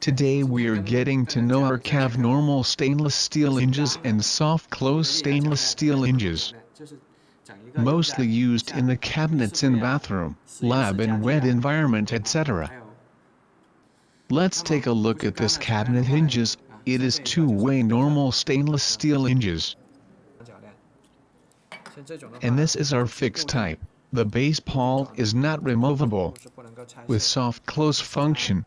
Today we are getting to know our CAV normal stainless steel hinges and soft close stainless steel hinges, mostly used in the cabinets in bathroom, lab and wet environment, etc. Let's take a look at this cabinet hinges. It is two-way normal stainless steel hinges. And this is our fixed type. The base pole is not removable, with soft close function.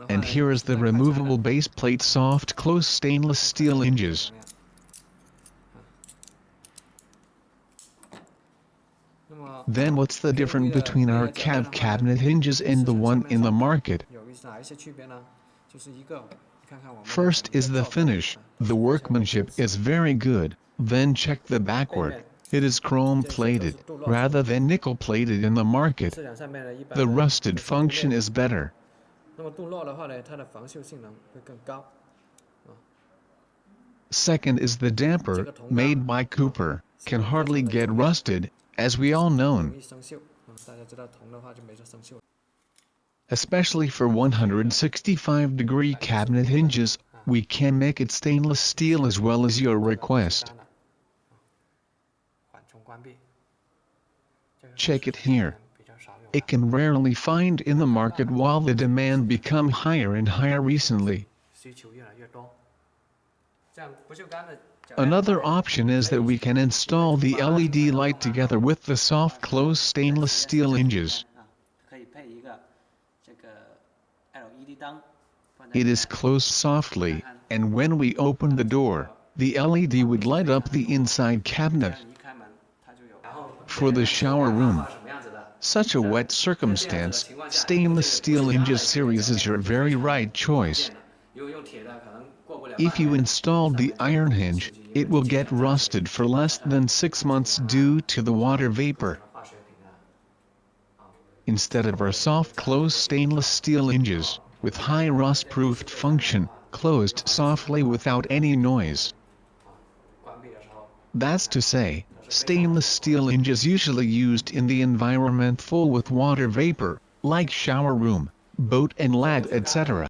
And here is the removable base plate soft close stainless steel hinges. Then what's the difference between our CAV cabinet hinges and the one in the market? First is the finish. The workmanship is very good. Then check the backwork. It is chrome plated, rather than nickel plated in the market. The rusted function is better. Second is the damper, made by Cooper, can hardly get rusted, as we all know. Especially for 165-degree cabinet hinges, we can make it stainless steel as well as your request. Check it here. It can rarely find in the market while the demand become higher and higher recently. Another option is that we can install the LED light together with the soft close stainless steel hinges. It is closed softly, and when we open the door, the LED would light up the inside cabinet. For the shower room, such a wet circumstance, stainless steel hinges series is your very right choice. If you installed the iron hinge, it will get rusted for less than 6 months due to the water vapor. Instead of our soft close stainless steel hinges, with high rust-proofed function, closed softly without any noise. That's to say, stainless steel hinges usually used in the environment full with water vapor, like shower room, boat and lab, etc.